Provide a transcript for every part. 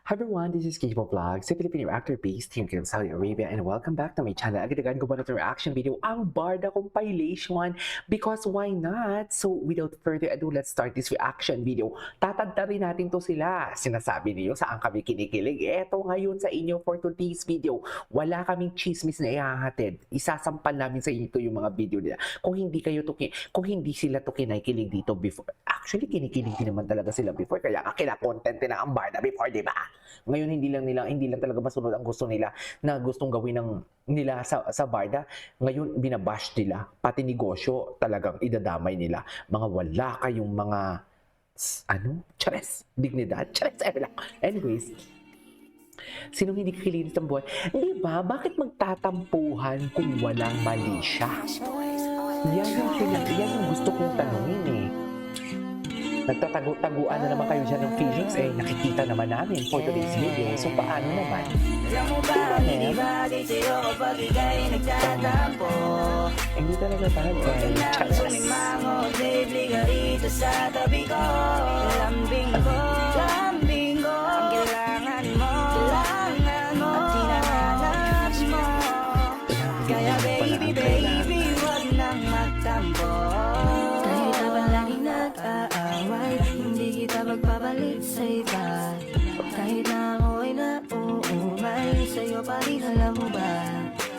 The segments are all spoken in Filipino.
Hi everyone, this is Kibo Vlog, sa Filipino actor based here in Saudi Arabia, and welcome back to my channel. Agad-agad ko ba na itong reaction video, ang Barda compilation, because why not? So without further ado, let's start this reaction video. Tatadta rin natin to sila. Sinasabi niyo saan kami kinikilig. Eto ngayon sa inyo for today's video. Wala kaming chismis na ihahatid. Isasampan namin sa inyo yung mga video nila. Kung hindi sila to kinikilig dito before. Actually, kinikilig din naman talaga sila before, kaya kina-content nila ang Barda before, di ba? Ngayon hindi lang talaga masunod ang gusto nila na gustong gawin nila sa Barda. Ngayon binabash nila, pati negosyo talagang idadamay nila. Mga wala kayong mga dignidad, anyways, sinong hindi kikilinis ng buhay? Di ba? Bakit magtatampuhan kung walang mali siya? Yan yung gusto kong tanungin eh. Nagtataguan na naman kayo dyan ng feelings eh. Nakikita naman namin for today's video. So paano naman? Hindi talaga bagay. Kaya baby, wag nang magtampo. Kahit habang laging nag-aaway, hindi kita magpapalit sa iba. Kahit na ako'y nauumay, sa'yo pa rin alam mo ba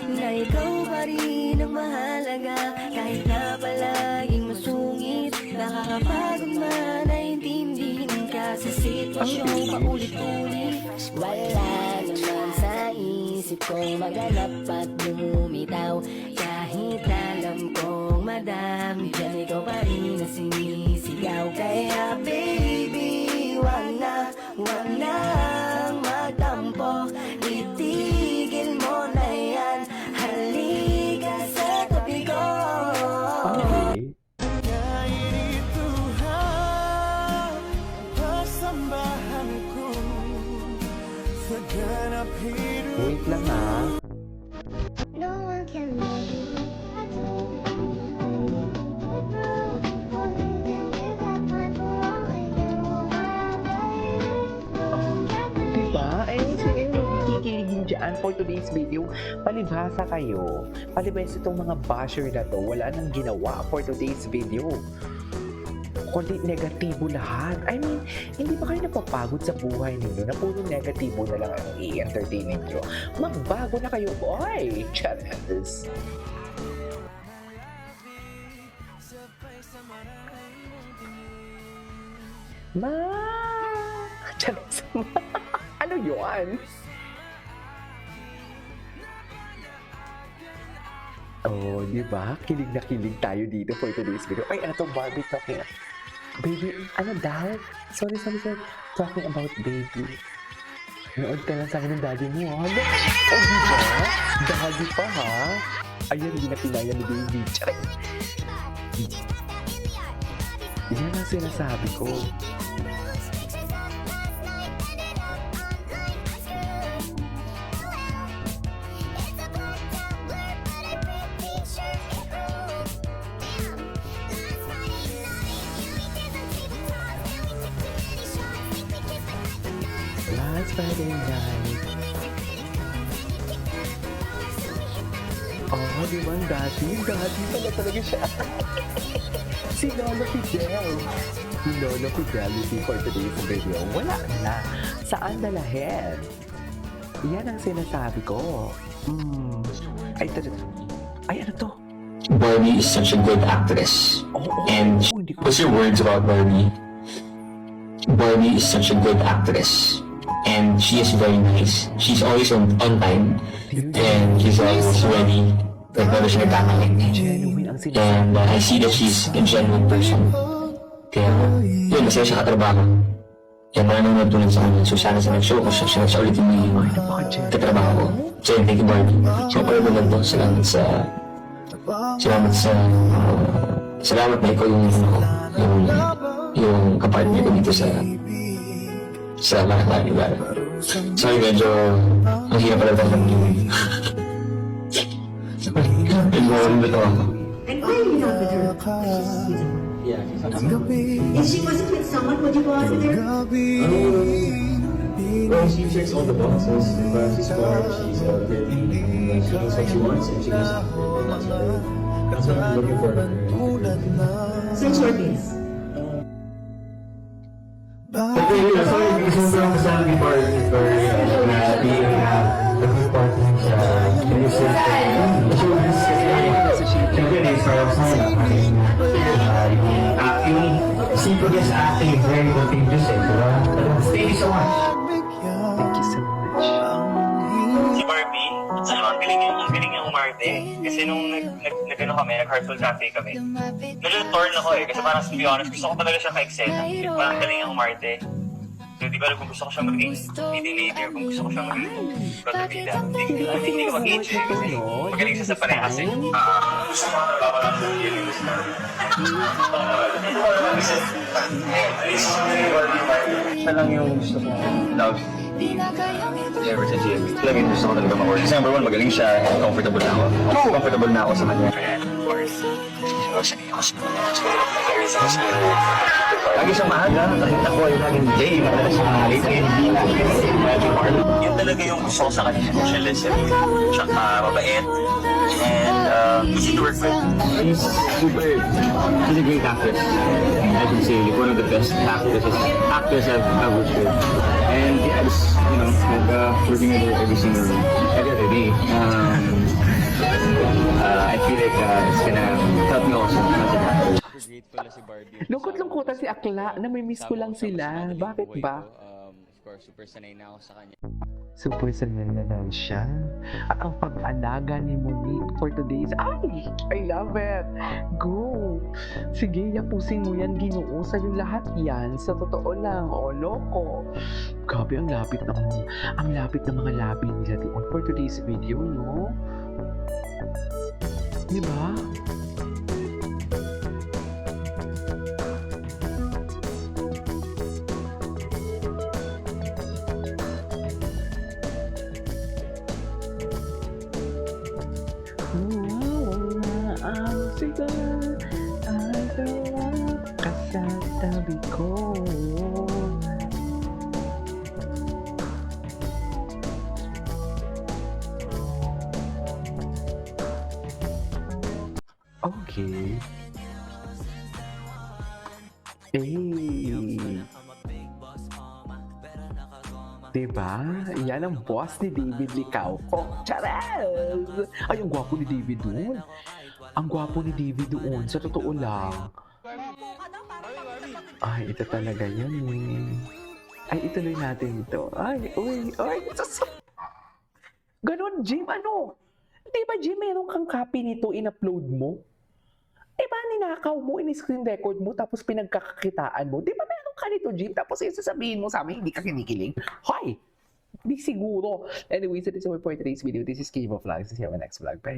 na ikaw pa rin ang mahalaga. Kahit na palaging masungit, nakakapagod man na intindihin ka sa sitwasyong paulit-ulit. Wala naman sa isip kong maganap at lumitaw. Kahit alam kong madami dyan, ikaw pa rin ang sinisigaw. Kaya baby, wag nang magtampo. Itigil mo na yan, halika sa tabi ko. Okay. Wait lang ha. No one can love you. Diba? Sige, kikiligin dyan for today's video. Palibhasa kayo. Palibhasa itong mga basher na to. Wala nang ginawa for today's video. Kundi negatibo lahat. I mean, hindi ba kayo napapagod sa buhay ninyo na puro negatibo na lang ang i-entertain ninyo? Magbago na kayo, boy! Charas! Charas! Ano yun? Oh, di ba? Kilig na kilig tayo dito for today's video. Ay, ano to? Barbie talking. Baby, ano daw? Sorry. Talking about baby. Nood ka lang sa akin ng daddy mo, ha? Oh, di ba? Daddy pa, ha? Ayan, hindi na kinaya ni baby. Charay! Yan ang sinasabi ko. Last Friday night. Oh, di ba ang dati? Dati pala talaga siya. Si Lolo Fidel. Si Lolo Fidelity for today's video. Wala na. Saan dalahin? Yan ang sinasabi ko. Ay, ano to? Barbie is such a good actress. And what's your words about Barbie? Barbie is such a good actress. And she is very nice. She's always on time. And she's always ready. Never siya nagkakamali. And I see that she's a genuine person. Kaya, yun, masaya siya katrabaho. Kaya maraming natutunan sa kanya. So sana sa next show ko siya ulit yung katrabaho ko. So yun, thank you Barbie. So pala naman po, salamat na ikaw yung kapartner ko dito sa mga lugar. Sorry, medyo ang hirap pala tayo ng Nag-morning na to ako. And why are you not with her? Yeah. If she wasn't with someone, would you go out with her? Well, she checks all the boxes. She's smart, she's pretty, she knows what she wants, and she knows what she wants. That's what I'm looking for. Since your kids. Okay, sorry, because sobrang kasama ni Barbie for being a good partner sa music. Showbiz kasi siyempre na-start sa yung acting. Simple as acting, very contagious diba? Thank you so much. Thank you so much. Si Barbie, ang galing niya umarte. Kasi nung nag-ano kami, nag-Heartful Cafe kami, medyo torn ako eh. Kasi parang to be honest, gusto ko talaga siya ka-eksena. Parang galing niya umarte. So, di ba kung gusto ko siya maging leading lady or kung gusto ko siya maging kontrabida. Hindi ko mag-age eh. Kasi magaling siya sa parehas eh. Gusto ko na babalang sa feeling gusto na. Siya lang yung gusto ko love. Ever since he talagang gusto ko talaga mag-work. Kasi number one, magaling siya and comfortable na ako. Comfortable na ako sa kanya. Lagi siyang maaga, nakita ko yung laging day, madalas siya late Yun talaga yung gusto ko sa kanya. Siya listen, tsaka mabait, and easy to work with. She's a great actress. I can say one of the best actors I've worked with. And I was, working with her every other day. I feel like it's gonna help me also as an actor. Lungkot-lungkutan si Akla, namimiss ko lang sila. Bakit ba? Of course, super sanay na ako sa kanya. Super sanay na lang siya. At ang pag-alaga ni Monique for today's... Ay! I love it! Go! Sige, yapusin mo yan, Ginoo. Sa'yo lahat yan. Sa totoo lang. O, loko. Grabe, ang lapit ng mga labi nila doon for today's video, no? Diba? Sige, agawa ka sa tabi ko. Okay. Diba? Yan ang boss ni David Licauco. Charles! Ay, ang gwapo ni David doon. Ang gwapo ni David doon. Sa totoo lang. Ay, ito talaga yan eh. Ay, ituloy natin ito. Ay, uy. Ganon, Jim, ano? Di ba, Jim, meron kang copy nito in-upload mo? Di ba, ninakaw mo, in-screen record mo, tapos pinagkakakitaan mo? Di ba, meron ka nito, Jim? Tapos sasabihin mo sa amin, hindi ka kinikilig? Hoy! Di siguro. Anyways, that is all for today's video. This is Kivo Vlogs. See you on my next vlog. Bye!